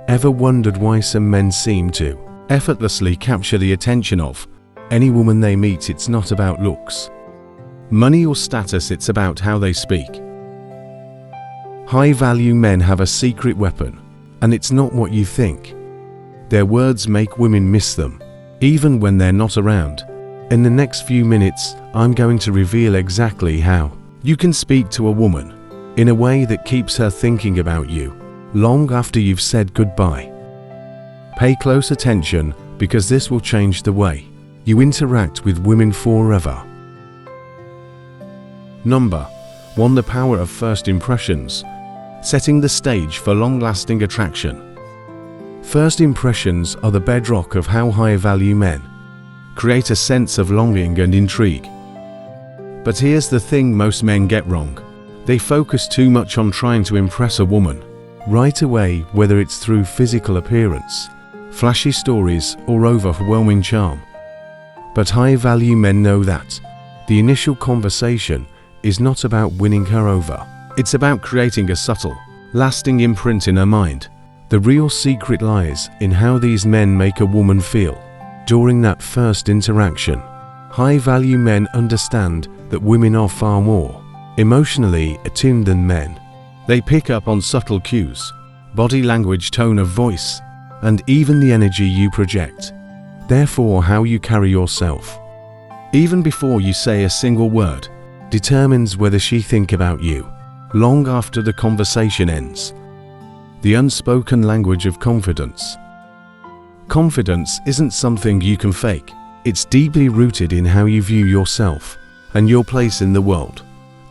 Ever wondered why some men seem to effortlessly capture the attention of any woman they meet? It's not about looks, money or status, it's about how they speak. High-value men have a secret weapon, and it's not what you think. Their words make women miss them, even when they're not around. In the next few minutes, I'm going to reveal exactly how you can speak to a woman in a way that keeps her thinking about you long after you've said goodbye. Pay close attention, because this will change the way you interact with women forever. Number 1. The power of first impressions, setting the stage for long-lasting attraction. First impressions are the bedrock of how high-value men create a sense of longing and intrigue. But here's the thing most men get wrong. They focus too much on trying to impress a woman right away, whether it's through physical appearance, flashy stories, or overwhelming charm. But high-value men know that the initial conversation is not about winning her over. It's about creating a subtle, lasting imprint in her mind. The real secret lies in how these men make a woman feel during that first interaction. High-value men understand that women are far more emotionally attuned than men. They pick up on subtle cues, body language, tone of voice, and even the energy you project. Therefore, how you carry yourself, even before you say a single word, determines whether she thinks about you long after the conversation ends. The unspoken language of confidence. Confidence isn't something you can fake. It's deeply rooted in how you view yourself and your place in the world.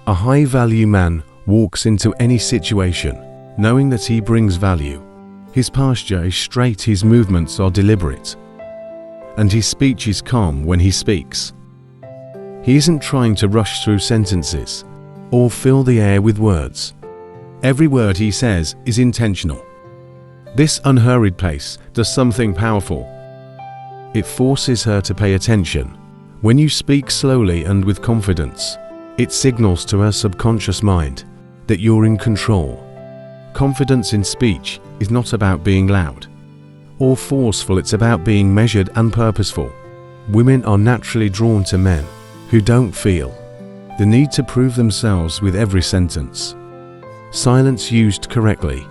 A high-value man walks into any situation knowing that he brings value. His posture is straight, his movements are deliberate, and his speech is calm when he speaks. He isn't trying to rush through sentences or fill the air with words. Every word he says is intentional. This unhurried pace does something powerful. It forces her to pay attention. When you speak slowly and with confidence, it signals to her subconscious mind that you're in control. Confidence in speech is not about being loud or forceful, it's about being measured and purposeful. Women are naturally drawn to men who don't feel the need to prove themselves with every sentence. Silence used correctly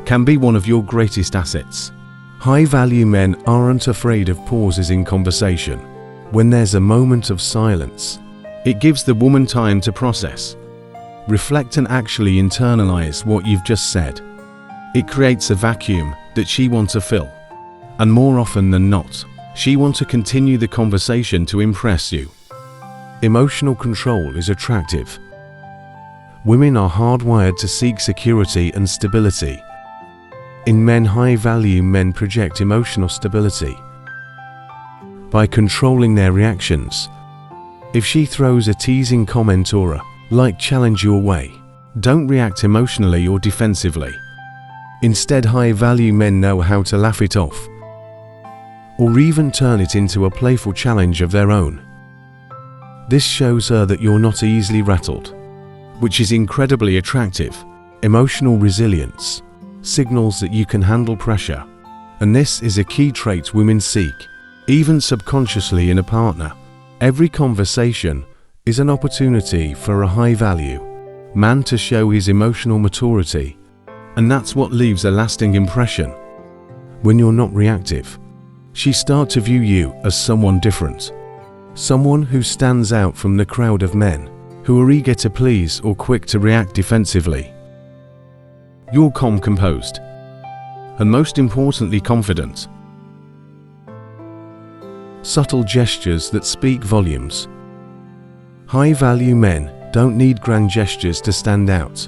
can be one of your greatest assets. High-value men aren't afraid of pauses in conversation. When there's a moment of silence, it gives the woman time to process, reflect, and actually internalize what you've just said. It creates a vacuum that she wants to fill, and more often than not, she wants to continue the conversation to impress you. Emotional control is attractive. Women are hardwired to seek security and stability. In men, high-value men project emotional stability by controlling their reactions. If she throws a teasing comment or a like challenge your way, don't react emotionally or defensively. Instead, high-value men know how to laugh it off, or even turn it into a playful challenge of their own. This shows her that you're not easily rattled, which is incredibly attractive. Emotional resilience signals that you can handle pressure, and this is a key trait women seek, even subconsciously, in a partner. Every conversation is an opportunity for a high-value man to show his emotional maturity, and that's what leaves a lasting impression. When you're not reactive, she starts to view you as someone different, someone who stands out from the crowd of men who are eager to please or quick to react defensively. You're calm, composed, and most importantly, confident. Subtle gestures that speak volumes. High-value men don't need grand gestures to stand out.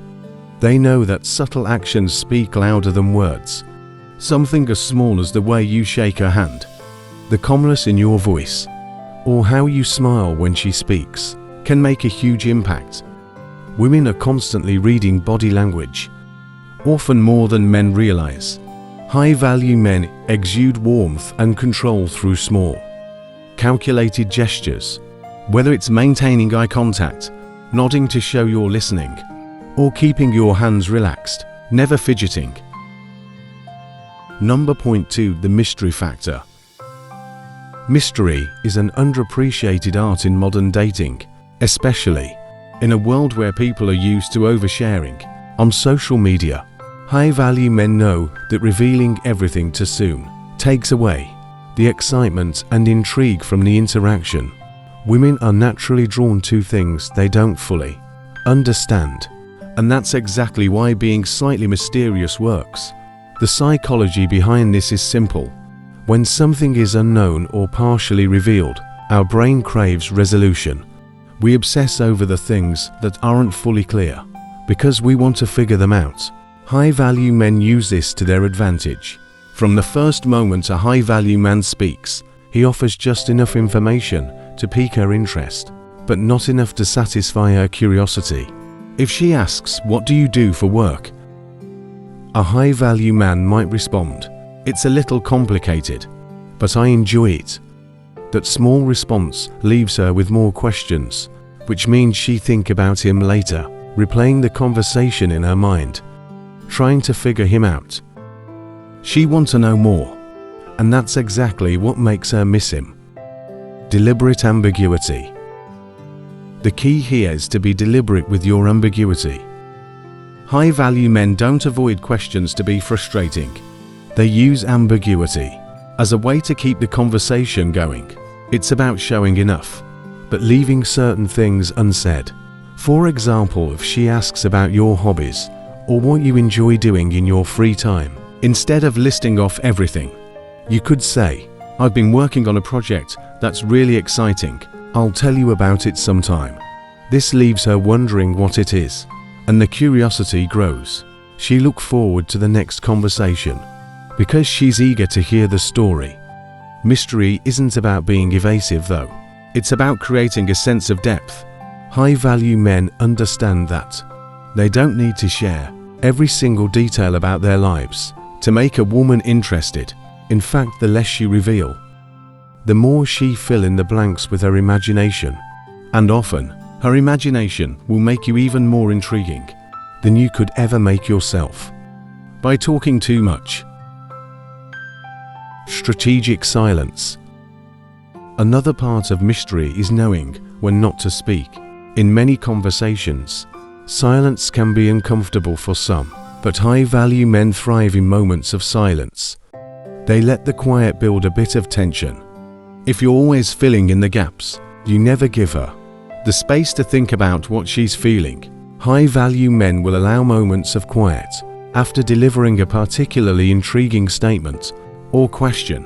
They know that subtle actions speak louder than words. Something as small as the way you shake her hand, the calmness in your voice, or how you smile when she speaks can make a huge impact. Women are constantly reading body language, often more than men realize. High-value men exude warmth and control through small, calculated gestures, whether it's maintaining eye contact, nodding to show you're listening, or keeping your hands relaxed, never fidgeting. Number point 2, the mystery factor. Mystery is an underappreciated art in modern dating, especially in a world where people are used to oversharing. On social media, high-value men know that revealing everything too soon takes away the excitement and intrigue from the interaction. Women are naturally drawn to things they don't fully understand, and that's exactly why being slightly mysterious works. The psychology behind this is simple. When something is unknown or partially revealed, our brain craves resolution. We obsess over the things that aren't fully clear because we want to figure them out. High-value men use this to their advantage. From the first moment a high-value man speaks, he offers just enough information to pique her interest, but not enough to satisfy her curiosity. If she asks, "What do you do for work?" a high-value man might respond, "It's a little complicated, but I enjoy it." That small response leaves her with more questions, which means she thinks about him later, replaying the conversation in her mind, trying to figure him out. She wants to know more, and that's exactly what makes her miss him. Deliberate ambiguity. The key here is to be deliberate with your ambiguity. High-value men don't avoid questions to be frustrating. They use ambiguity as a way to keep the conversation going. It's about showing enough, but leaving certain things unsaid. For example, if she asks about your hobbies or what you enjoy doing in your free time, instead of listing off everything, you could say, "I've been working on a project that's really exciting. I'll tell you about it sometime." This leaves her wondering what it is, and the curiosity grows. She looks forward to the next conversation because she's eager to hear the story. Mystery isn't about being evasive though. It's about creating a sense of depth. High-value men understand that they don't need to share every single detail about their lives to make a woman interested. In fact, the less she reveal, the more she fill in the blanks with her imagination. And often, her imagination will make you even more intriguing than you could ever make yourself by talking too much. Strategic silence. Another part of mystery is knowing when not to speak. In many conversations, silence can be uncomfortable for some, but high-value men thrive in moments of silence. They let the quiet build a bit of tension. If you're always filling in the gaps, you never give her the space to think about what she's feeling. High-value men will allow moments of quiet after delivering a particularly intriguing statement or question.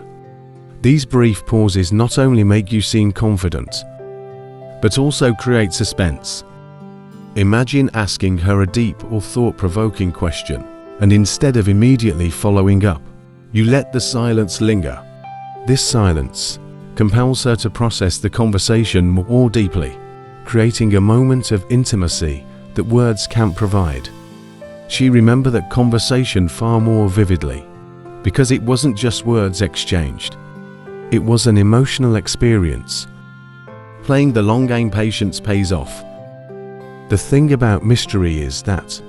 These brief pauses not only make you seem confident, but also create suspense. Imagine asking her a deep or thought-provoking question, and instead of immediately following up, you let the silence linger. This silence compels her to process the conversation more deeply, creating a moment of intimacy that words can't provide. She remembers that conversation far more vividly, because it wasn't just words exchanged. It was an emotional experience. Playing the long game, patience pays off. The thing about mystery is that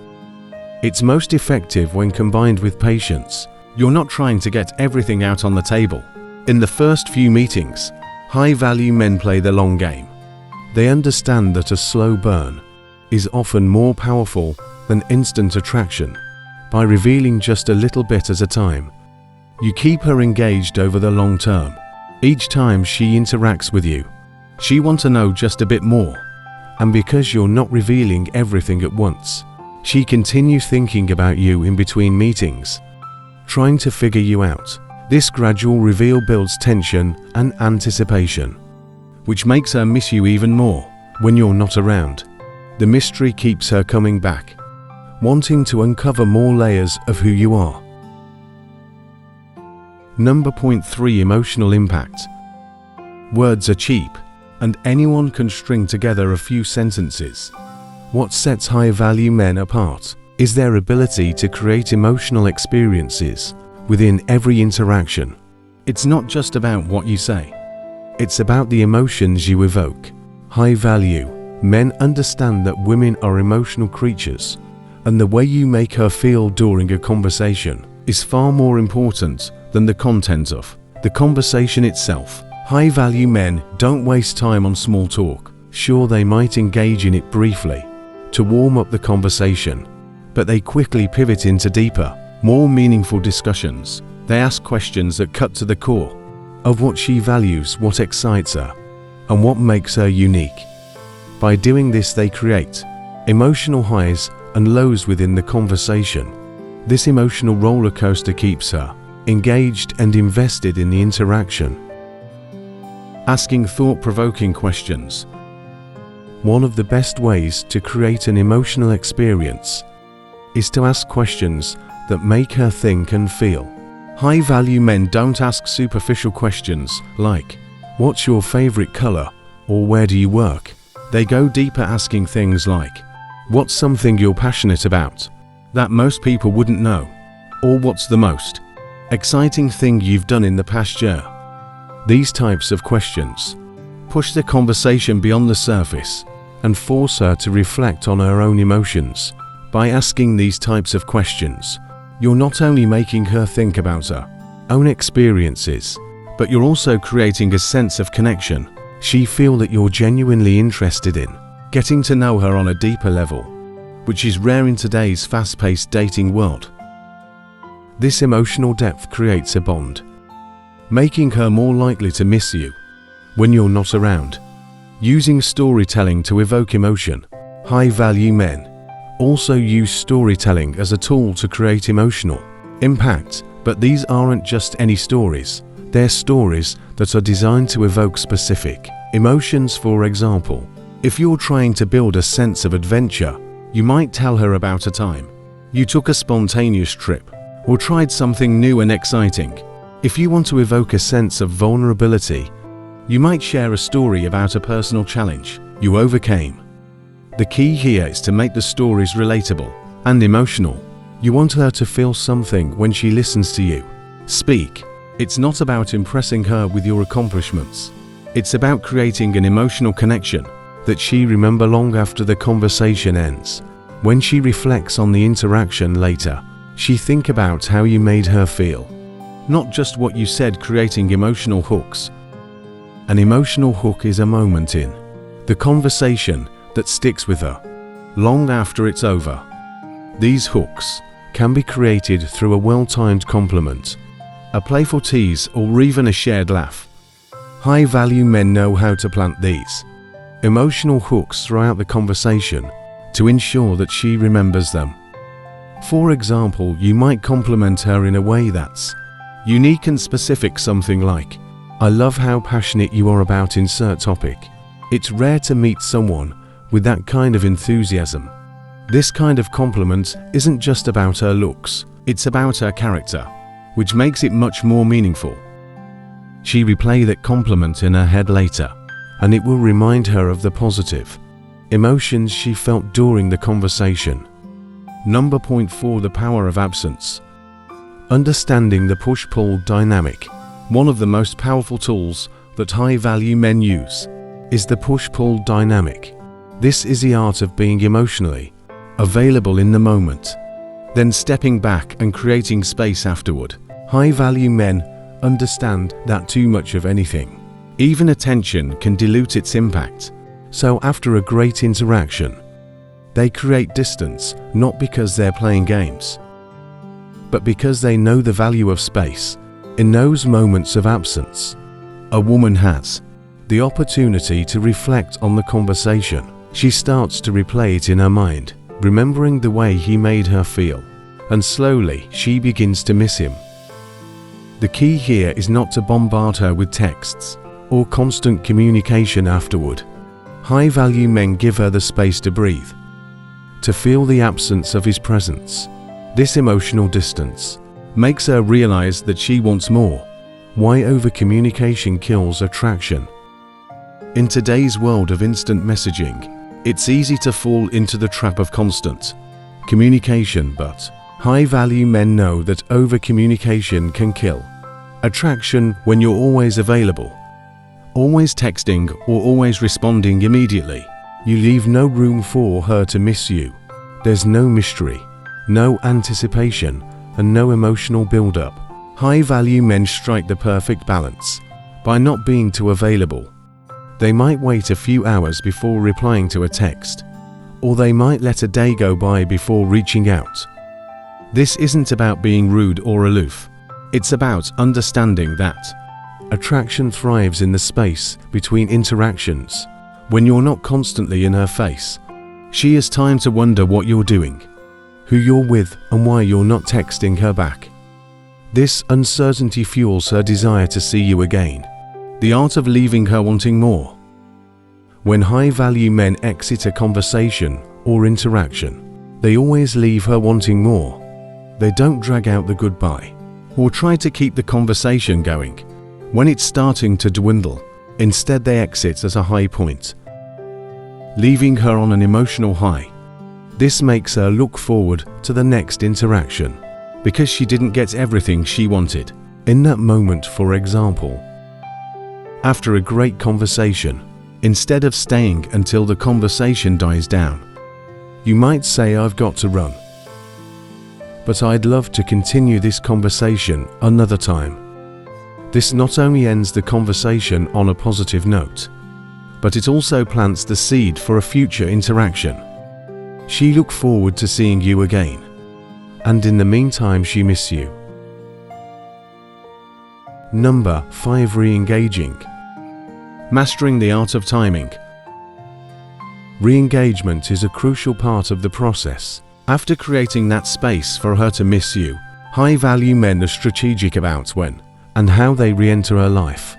it's most effective when combined with patience. You're not trying to get everything out on the table. In the first few meetings, high-value men play the long game. They understand that a slow burn is often more powerful than instant attraction. By revealing just a little bit at a time, you keep her engaged over the long term. Each time she interacts with you, she wants to know just a bit more. And because you're not revealing everything at once, she continues thinking about you in between meetings, trying to figure you out. This gradual reveal builds tension and anticipation, which makes her miss you even more when you're not around. The mystery keeps her coming back, wanting to uncover more layers of who you are. Number point 3, emotional impact. Words are cheap, and anyone can string together a few sentences. What sets high-value men apart is their ability to create emotional experiences within every interaction. It's not just about what you say. It's about the emotions you evoke. High-value men understand that women are emotional creatures, and the way you make her feel during a conversation is far more important than the content of the conversation itself. High-value men don't waste time on small talk. Sure, they might engage in it briefly to warm up the conversation, but they quickly pivot into deeper, more meaningful discussions. They ask questions that cut to the core of what she values, what excites her, and what makes her unique. By doing this, they create emotional highs and lows within the conversation. This emotional roller coaster keeps her engaged and invested in the interaction. Asking thought-provoking questions. One of the best ways to create an emotional experience is to ask questions that make her think and feel. High-value men don't ask superficial questions like, "What's your favorite color?" or "Where do you work?" They go deeper, asking things like, "What's something you're passionate about that most people wouldn't know?" or "What's the most exciting thing you've done in the past year?" These types of questions push the conversation beyond the surface and force her to reflect on her own emotions. By asking these types of questions, you're not only making her think about her own experiences, but you're also creating a sense of connection. She feels that you're genuinely interested in getting to know her on a deeper level, which is rare in today's fast-paced dating world. This emotional depth creates a bond, making her more likely to miss you when you're not around. Using storytelling to evoke emotion. High-value men also use storytelling as a tool to create emotional impact, but these aren't just any stories. They're stories that are designed to evoke specific emotions. For example, if you're trying to build a sense of adventure, you might tell her about a time you took a spontaneous trip or tried something new and exciting. If you want to evoke a sense of vulnerability, you might share a story about a personal challenge you overcame. The key here is to make the stories relatable and emotional. You want her to feel something when she listens to you speak. It's not about impressing her with your accomplishments. It's about creating an emotional connection that she remembers long after the conversation ends. When she reflects on the interaction later, she thinks about how you made her feel, not just what you said. Creating emotional hooks. An emotional hook is a moment in the conversation that sticks with her long after it's over. These hooks can be created through a well-timed compliment, a playful tease, or even a shared laugh. High-value men know how to plant these emotional hooks throughout the conversation to ensure that she remembers them. For example, you might compliment her in a way that's unique and specific, something like, "I love how passionate you are about insert topic." It's rare to meet someone with that kind of enthusiasm. This kind of compliment isn't just about her looks, it's about her character, which makes it much more meaningful. She replays that compliment in her head later, and it will remind her of the positive emotions she felt during the conversation. Number point 4, the power of absence. Understanding the push-pull dynamic. One of the most powerful tools that high-value men use is the push-pull dynamic. This is the art of being emotionally available in the moment, then stepping back and creating space afterward. High-value men understand that too much of anything, even attention, can dilute its impact. So after a great interaction, they create distance, not because they're playing games, but because they know the value of space. In those moments of absence, a woman has the opportunity to reflect on the conversation. She starts to replay it in her mind, remembering the way he made her feel, and slowly she begins to miss him. The key here is not to bombard her with texts or constant communication afterward. High-value men give her the space to breathe, to feel the absence of his presence. This emotional distance makes her realize that she wants more. Why over-communication kills attraction. In today's world of instant messaging, it's easy to fall into the trap of constant communication, but high-value men know that over-communication can kill attraction. When you're always available, always texting, or always responding immediately, you leave no room for her to miss you. There's no mystery, no anticipation, and no emotional build-up. High-value men strike the perfect balance by not being too available. They might wait a few hours before replying to a text, or they might let a day go by before reaching out. This isn't about being rude or aloof. It's about understanding that attraction thrives in the space between interactions. When you're not constantly in her face, she has time to wonder what you're doing, who you're with, and why you're not texting her back. This uncertainty fuels her desire to see you again. The art of leaving her wanting more. When high-value men exit a conversation or interaction, they always leave her wanting more. They don't drag out the goodbye or try to keep the conversation going when it's starting to dwindle. Instead, they exit at a high point, leaving her on an emotional high. This makes her look forward to the next interaction because she didn't get everything she wanted in that moment. For example, after a great conversation, instead of staying until the conversation dies down, you might say, "I've got to run, but I'd love to continue this conversation another time." This not only ends the conversation on a positive note, but it also plants the seed for a future interaction. She looks forward to seeing you again, and in the meantime she misses you. Number 5. Re-engaging. Mastering the art of timing. Re-engagement is a crucial part of the process. After creating that space for her to miss you, high-value men are strategic about when and how they re-enter her life.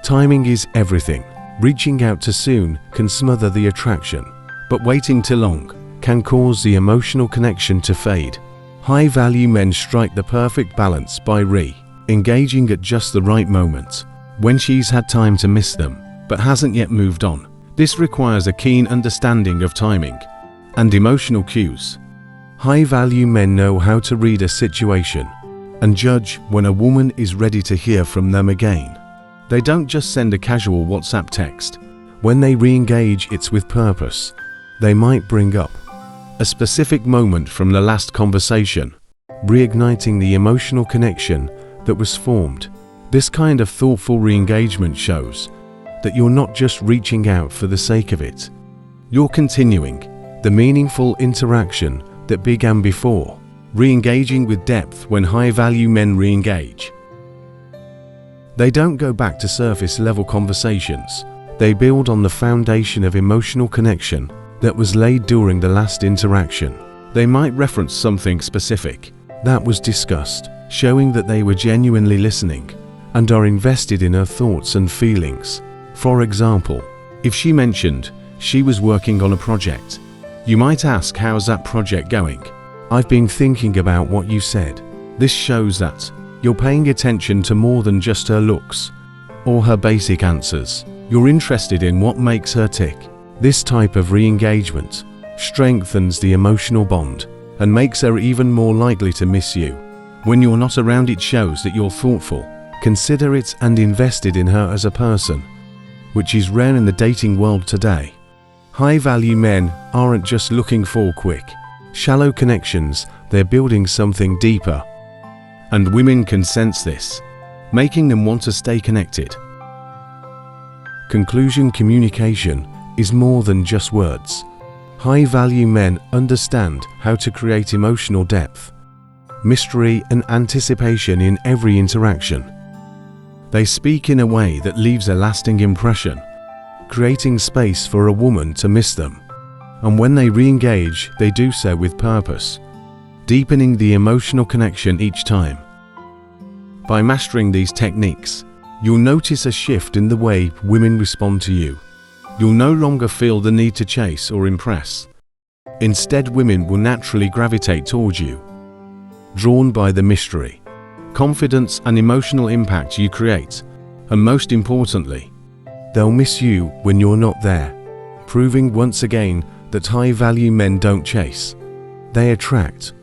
Timing is everything. Reaching out too soon can smother the attraction, but waiting too long can cause the emotional connection to fade. High-value men strike the perfect balance by re-engaging at just the right moment, when she's had time to miss them, but hasn't yet moved on. This requires a keen understanding of timing and emotional cues. High-value men know how to read a situation and judge when a woman is ready to hear from them again. They don't just send a casual WhatsApp text. When they re-engage, it's with purpose. They might bring up a specific moment from the last conversation, reigniting the emotional connection that was formed. This kind of thoughtful re-engagement shows that you're not just reaching out for the sake of it. You're continuing the meaningful interaction that began before. Re-engaging with depth. When high-value men re-engage, they don't go back to surface-level conversations. They build on the foundation of emotional connection that was laid during the last interaction. They might reference something specific that was discussed, showing that they were genuinely listening and are invested in her thoughts and feelings. For example, if she mentioned she was working on a project, you might ask, "How's that project going? I've been thinking about what you said." This shows that you're paying attention to more than just her looks or her basic answers. You're interested in what makes her tick. This type of re-engagement strengthens the emotional bond and makes her even more likely to miss you. When you're not around, it shows that you're thoughtful, considerate, and invested in her as a person, which is rare in the dating world today. High-value men aren't just looking for quick, shallow connections. They're building something deeper, and women can sense this, making them want to stay connected. Conclusion: communication is more than just words. High-value men understand how to create emotional depth, mystery, and anticipation in every interaction. They speak in a way that leaves a lasting impression, creating space for a woman to miss them. And when they re-engage, they do so with purpose, deepening the emotional connection each time. By mastering these techniques, you'll notice a shift in the way women respond to you. You'll no longer feel the need to chase or impress. Instead, women will naturally gravitate towards you, drawn by the mystery, confidence, and emotional impact you create. And most importantly, they'll miss you when you're not there, proving once again that high-value men don't chase, they attract.